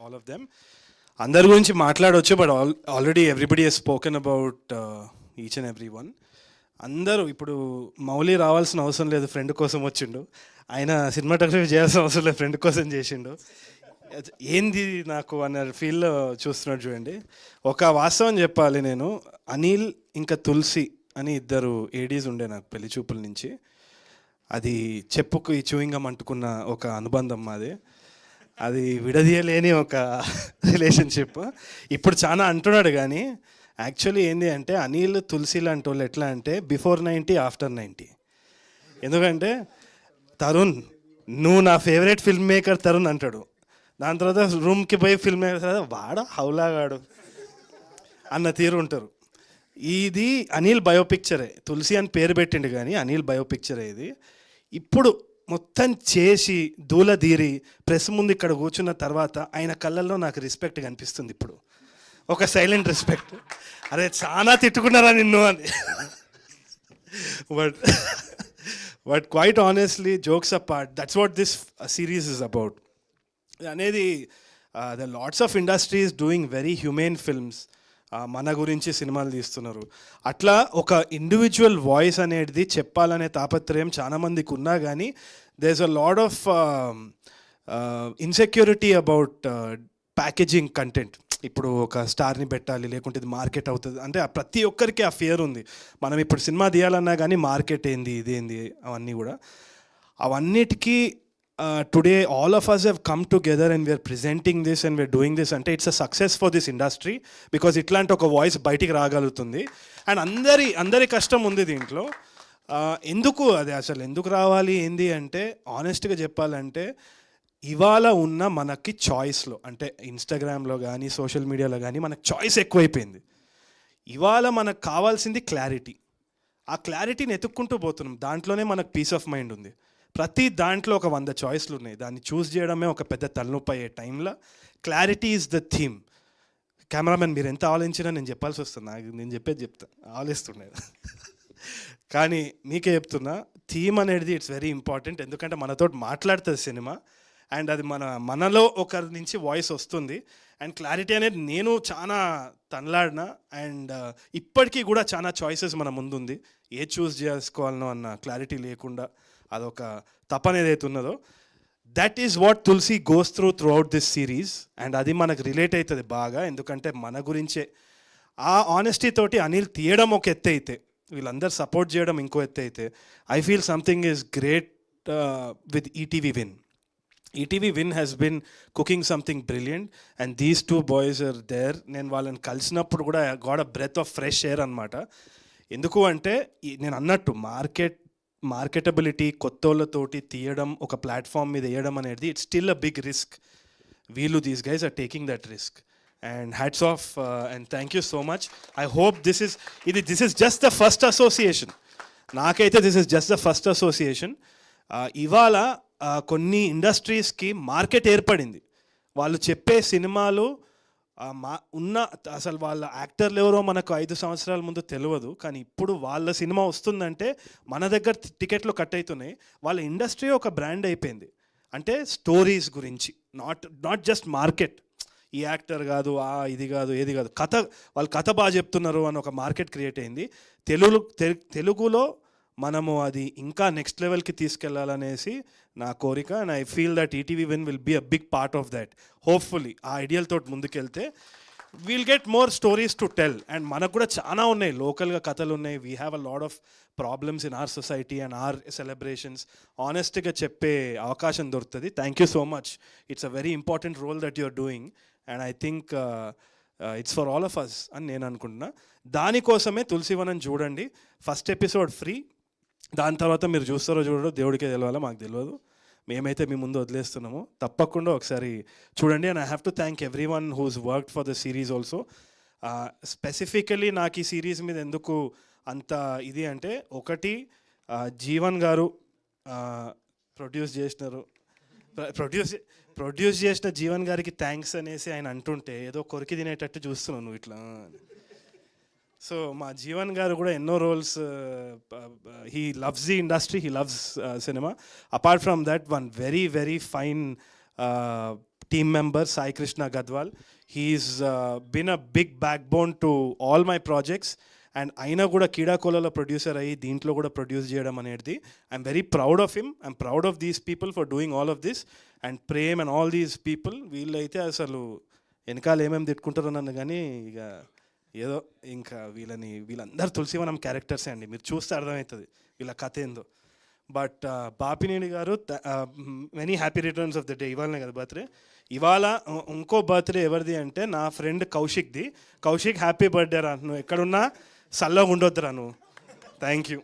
all of them. అందరి గురించి మాట్లాడవచ్చు, but already everybody he's spoken about each and every one. అందరూ ఇప్పుడు మౌలి రావాల్సిన అవసరం లేదు, ఫ్రెండ్ కోసం వచ్చిండు. ఆయన సినిమాటోగ్రఫీ చేయాల్సిన అవసరం లేదు, ఫ్రెండ్ కోసం చేసిండు. ఏంది నాకు అన్న ఫీల్లో చూస్తున్నాడు చూడండి. ఒక వాస్తవం చెప్పాలి, నేను అనిల్ ఇంకా తులసి అని ఇద్దరు ఏడీస్ ఉండే నాకు పెళ్లి చూపుల నుంచి. అది చెప్పుకు ఈ చూయింగం అంటుకున్న ఒక అనుబంధం మాది. అది విడదీయలేని ఒక రిలేషన్షిప్. ఇప్పుడు చాలా అంటున్నాడు కానీ యాక్చువల్లీ ఏంటి అంటే అనిల్ తులసి లాంటి వాళ్ళు ఎట్లా అంటే బిఫోర్ 90 ఆఫ్టర్ 90. ఎందుకంటే తరుణ్ నువ్వు నా ఫేవరెట్ ఫిల్మ్ మేకర్ తరుణ్ అంటాడు, దాని తర్వాత రూమ్కి పోయి ఫిల్మ్ మేకర్ తర్వాత వాడ హౌలాగాడు అన్న తీరు ఉంటారు. ఇది అనిల్ బయోపిక్చరే, తులసి అని పేరు పెట్టిండు కానీ అనిల్ బయోపిక్చరే ఇది. ఇప్పుడు మొత్తం చేసి దూలదీరి ప్రెస్ ముందు ఇక్కడ కూర్చున్న తర్వాత ఆయన కళ్ళల్లో నాకు రెస్పెక్ట్ కనిపిస్తుంది ఇప్పుడు, ఒక సైలెంట్ రెస్పెక్ట్. అరే చాలా తిట్టుకున్నారా నిన్ను అని. But quite honestly, jokes apart, that's what this series is about అనేది. The lots of industries doing very humane films, మన గురించి సినిమాలు తీస్తున్నారు. అట్లా ఒక ఇండివిజువల్ వాయిస్ అనేది చెప్పాలనే తాపత్రయం చాలామందికి ఉన్నా కానీ there is a lot of insecurity about packaging content. ఇప్పుడు ఒక స్టార్ని పెట్టాలి లేకుంటే ఇది మార్కెట్ అవుతుంది అంటే ప్రతి ఒక్కరికి ఆ ఫియర్ ఉంది. మనం ఇప్పుడు సినిమా తీయాలన్నా కానీ మార్కెట్ ఏంది ఇదేంది అవన్నీ కూడా. అవన్నిటికీ today all of us have come together and we are presenting this and we are doing this ante it's a success for this industry because itlanti oka voice bayitiki raagalutundi and andari kashtam undi deentlo. Enduku adi asalu enduku raavali endi ante honest ga cheppalante ivala unna manaki choice lo ante Instagram lo gaani social media lo gaani manaku choice ఎక్కువైపోయింది. ఇవాళ మనకు కావాల్సింది clarity. ఆ క్లారిటీని ఎత్తుక్కుంటూ పోతున్నాం, దాంట్లోనే మనకు piece of mind ఉంది. ప్రతి దాంట్లో ఒక 100 చాయిస్లు ఉన్నాయి, దాన్ని చూస్ చేయడమే ఒక పెద్ద తలనొప్పి అయ్యే టైంలో clarity is the theme. Cameraman మీరు ఎంత ఆలోచించినా నేను చెప్పాల్సి వస్తుంది, నేను చెప్తా ఆలోచిస్తుండే. కానీ మీకే చెప్తున్నా, థీమ్ అనేది ఇట్స్ వెరీ ఇంపార్టెంట్. ఎందుకంటే మనతో మాట్లాడుతుంది సినిమా అండ్ అది మనలో ఒకరి నుంచి వాయిస్ వస్తుంది. అండ్ క్లారిటీ అనేది నేను చాలా తనలాడిన అండ్ ఇప్పటికీ కూడా చాలా చాయిసెస్ మన ముందుంది. ఏ చూస్ చేసుకోవాలనో అన్న క్లారిటీ లేకుండా అదొక తపన ఏదైతే ఉన్నదో, that is what Tulasi goes throughout this series. And అది మనకు రిలేట్ అవుతుంది బాగా, ఎందుకంటే మన గురించే. ఆ ఆనెస్టీ తోటి అనిల్ తీయడం ఒక ఎత్తు అయితే, వీళ్ళందరూ సపోర్ట్ చేయడం ఇంకో ఎత్తు అయితే, I feel something is great with ETV Win. ETV Win has been cooking something brilliant and these 2 boys are there. నేను వాళ్ళని కలిసినప్పుడు కూడా got a breath of fresh air అనమాట. ఎందుకు అంటే నేను అన్నట్టు మార్కెటబిలిటీ కొత్తోళ్ళతోటి తీయడం, ఒక ప్లాట్ఫామ్ మీద వేయడం అనేది it's still a big risk. వీళ్ళు these guys are taking that risk and hats off and thank you so much. I hope this is just the first association. నాకైతే this is just the first association. ఇవాళ కొన్ని ఇండస్ట్రీస్కి market ఏర్పడింది. వాళ్ళు చెప్పే సినిమాలు అసలు వాళ్ళ యాక్టర్లు ఎవరో మనకు 5 సంవత్సరాల ముందు తెలియదు, కానీ ఇప్పుడు వాళ్ళ సినిమా వస్తుందంటే మన దగ్గర టికెట్లు కట్ అవుతున్నాయి. వాళ్ళ ఇండస్ట్రీ ఒక బ్రాండ్ అయిపోయింది. అంటే స్టోరీస్ గురించి, నాట్ జస్ట్ మార్కెట్. ఈ యాక్టర్ కాదు, ఇది కాదు, ఏది కాదు, వాళ్ళు కథ బాగా చెప్తున్నారు అని ఒక మార్కెట్ క్రియేట్ అయింది. తెలుగులో మనము అది ఇంకా నెక్స్ట్ లెవెల్కి తీసుకెళ్లాలనేసి నా కోరిక. And I feel that ETV win will be a big part of that. Hopefully ఆ ఐడియల్ తోటి ముందుకెళ్తే we'll get more stories to tell. And మనకు కూడా చాలా ఉన్నాయి, లోకల్గా కథలు ఉన్నాయి. We have a lot of problems in our society and our celebrations. ఆనెస్ట్గా చెప్పే అవకాశం దొరుకుతుంది. Thank you so much. It's a very important role that you're doing and I think it's for all of us అని నేను అనుకుంటున్నా. దానికోసమే తులసివనం చూడండి. First episode free, దాని తర్వాత మీరు చూస్తారో చూడరో దేవుడికే తెలియాలో, మాకు తెలియదు. మేమైతే మీ ముందు వదిలేస్తున్నాము, తప్పకుండా ఒకసారి చూడండి. And I have to thank everyone who's worked for the series also. Specifically నాకు ఈ సిరీస్ మీద ఎందుకు అంత ఇది అంటే, ఒకటి జీవన్ గారు ప్రొడ్యూస్ చేసిన జీవన్ గారికి థ్యాంక్స్ అనేసి ఆయన అంటుంటే ఏదో కొరికి తినేటట్టు చూస్తున్నావు నువ్వు ఇట్లా. సో మా జీవన్ గారు కూడా ఎన్నో roles, he loves the industry, he loves cinema. Apart from that, one very very fine team member Sai Krishna Gadwal. He's been a big backbone to all my projects. And అయినా కూడా కీడాకోలలో producer అయ్యి దీంట్లో కూడా produce చేయడం అనేది I'm very proud of him. I'm proud of these people for doing all of this. And Prem and all these people వీళ్ళైతే అసలు వెనకాల ఏమేమి తిట్టుకుంటారో నన్ను, కానీ ఇక ఏదో ఇంకా వీళ్ళందరూ తులసివనం క్యారెక్టర్సే అండి. మీరు చూస్తే అర్థమవుతుంది వీళ్ళ కథ ఏందో. But Bapineni garu, many happy returns of the day. ఇవాళనే కదా బర్త్డే. ఇవాళ ఇంకో బర్త్డే ఎవరిది అంటే నా ఫ్రెండ్ కౌశిక్ది. కౌశిక్ హ్యాపీ బర్త్డే రా, నువ్వు ఎక్కడున్నా చల్లగా ఉండొద్దురా నువ్వు. Thank you.